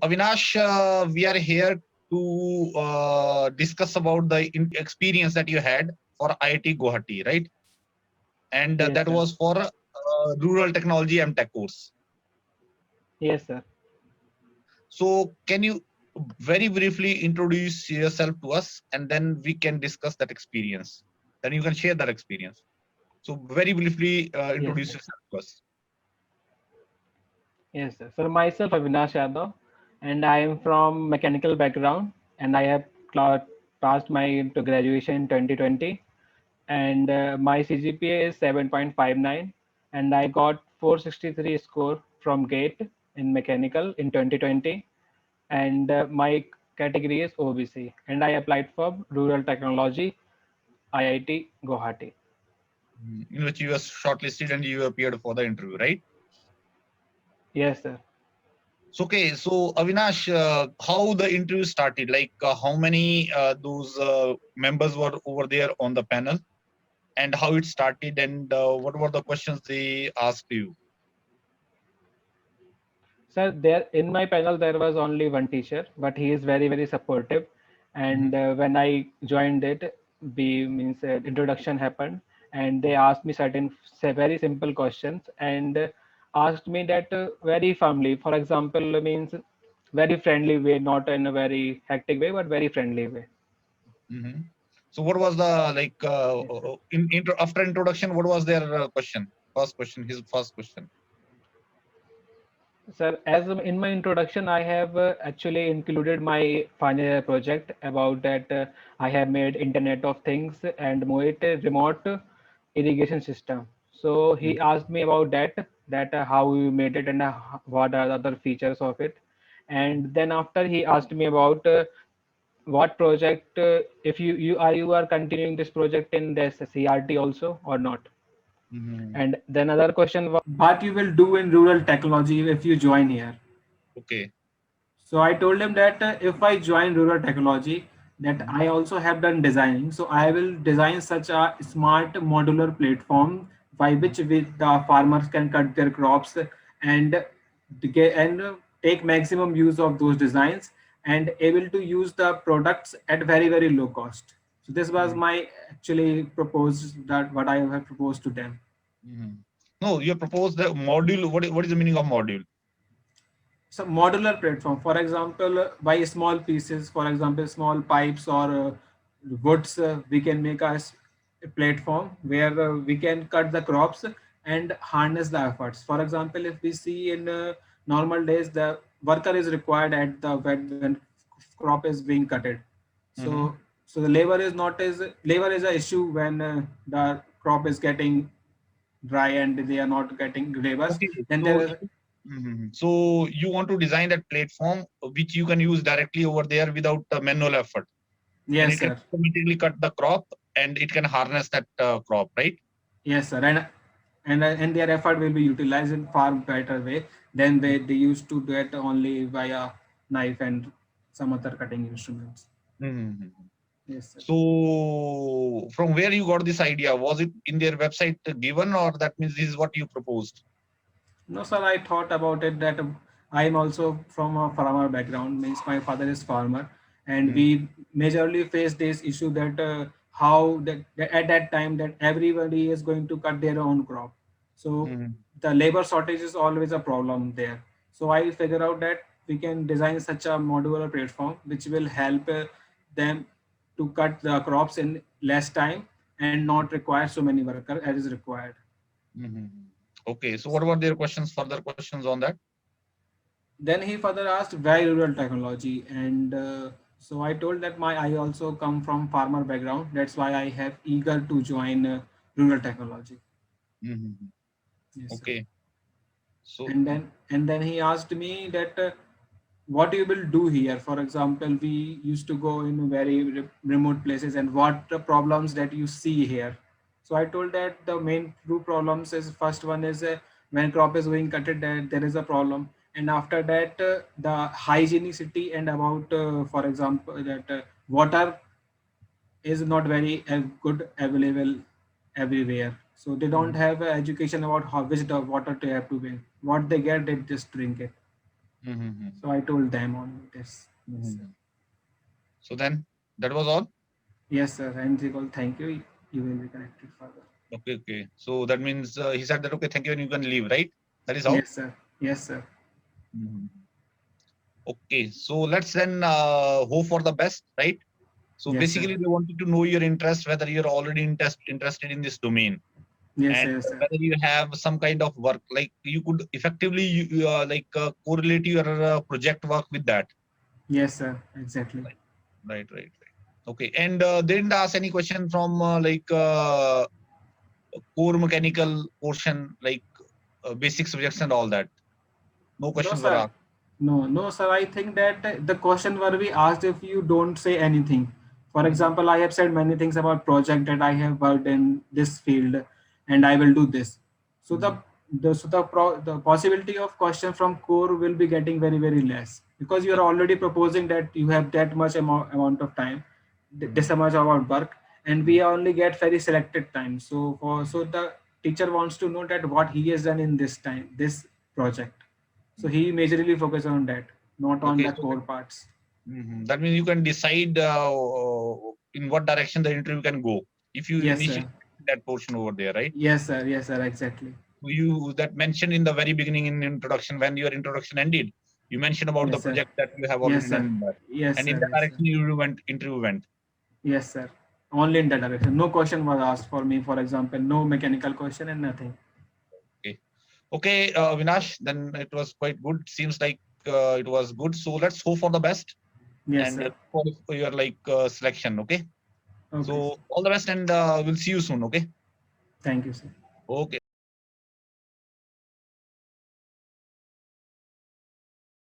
Avinash, we are here to discuss about the experience that you had for IIT Guwahati, right? And Yes, that sir. was for rural technology MTech course. Yes, sir. So can you very briefly introduce yourself to us, and then we can discuss that experience. Then you can share that experience. So very briefly Yes, introduce sir. yourself to us. Yes, sir. So myself, Avinash Yadav, and I am from mechanical background, and I have passed my into graduation in 2020, and my CGPA is 7.59, and I got 463 score from GATE in mechanical in 2020, and my category is OBC, and I applied for Rural Technology, IIT Guwahati. In which you were shortlisted and you appeared for the interview, right? Yes, sir. So okay, so Avinash, how the interview started? Like how many those members were over there on the panel, and how it started, and what were the questions they asked you? Sir, there in my panel there was only one teacher, but he is very very supportive. Mm-hmm. And when I joined it, the means introduction happened, and they asked me certain very simple questions, and asked me that very firmly. For example, means very friendly way, not in a very hectic way, but very friendly way. Mm-hmm. So what was the like Yes, sir. after introduction? What was their question? First question, his first question. Sir, as in my introduction, I have actually included my final year project about that I have made Internet of Things and made a remote irrigation system. So he asked me about that how you made it and what are the other features of it. And then after he asked me about what project, if you are continuing this project in this CRT also or not. Mm-hmm. And then other question was, what you will do in rural technology if you join here. Okay. So I told him that if I join rural technology, that Mm-hmm. I also have done designing. So I will design such a smart modular platform by which the farmers can cut their crops and take maximum use of those designs and able to use the products at very very low cost. So this was my actually proposed that what I have proposed to them. Mm-hmm. No, you proposed the module. What is the meaning of module? So modular platform, for example, by small pieces, for example, small pipes or woods, we can make a platform where we can cut the crops and harness the efforts. For example, if we see in normal days, the worker is required at the when crop is being cutted. Mm-hmm. So the labor is a issue when the crop is getting dry and they are not getting labors. Okay. Then So there is so you want to design that platform which you can use directly over there without manual effort, and yes, it can sir. automatically cut the crop and it can harness that crop, right? Yes, sir, and their effort will be utilized in far better way than they used to do it only via knife and some other cutting instruments. Mm-hmm. Yes, sir. So from where you got this idea? Was it in their website given, or that means this is what you proposed? No, sir, I thought about it that I am also from a farmer background. Means my father is farmer, and Mm-hmm. we majorly face this issue that how that at that time that everybody is going to cut their own crop. So Mm-hmm. the labor shortage is always a problem there. So I figure out that we can design such a modular platform which will help them to cut the crops in less time and not require so many workers as is required. Mm-hmm. Okay. So what were their questions? Further questions on that? Then he further asked why rural technology, and so I told that my I also come from farmer background. That's why I have eager to join rural technology. Mm-hmm. Yes, sir. Okay. So And then he asked me that what you will do here. For example, we used to go in very remote places, and what the problems that you see here. So I told that the main two problems is first one is when crop is being cutted, that there is a problem, and after that the hygienicity and about for example that water is not very good available everywhere. So they don't mhm. have education about how which the water they have to drink. What they get, they just drink it. Mm-hmm. So I told them on this. Yes, sir. So then that was all. Yes, sir. And they called, thank you. You will be connected further. Okay. So that means he said that okay, thank you, and you can leave, right? That is how. Yes, sir. Yes, sir. Mhm. Okay. So let's then hope for the best, right? So Yes, basically, sir. they wanted to know your interest, whether you're already interested in this domain, Yes, and sir. Yes, sir. whether you have some kind of work, like you could effectively correlate your project work with that. Yes, sir. Exactly. Right. Okay. And they didn't ask any question from core mechanical portion, like basic subjects and all that. No No, questions were sir. asked. No, sir. I think that the question were we asked if you don't say anything. For Mhm. example, I have said many things about project that I have worked in this field, and I will do this. So Mhm. the possibility of question from core will be getting very less, because you are already proposing that you have that much amount of time, this much about work, and we only get very selected time. So the teacher wants to know that what he has done in this time, this project. So he majorly focus on that, not on Okay, the so core parts. that means you can decide in what direction the interview can go if you Yes, initiate sir. that portion over there, right? Yes, sir. Yes, sir. Exactly. So you that mentioned in the very beginning in introduction, when your introduction ended, you mentioned about the Yes, sir. project that you have Yes, already done sir. in that, Yes, and in sir. that Yes, sir. direction you went interview went. Yes, sir. Only in that direction. No question was asked for me, for example. No mechanical question and nothing. Okay, okay, Vinash. Then it was quite good. Seems like it was good. So let's hope for the best Yes, and sir. for your selection. Okay. Okay, So sir. all the best, and we'll see you soon. Okay. Thank you, sir. Okay.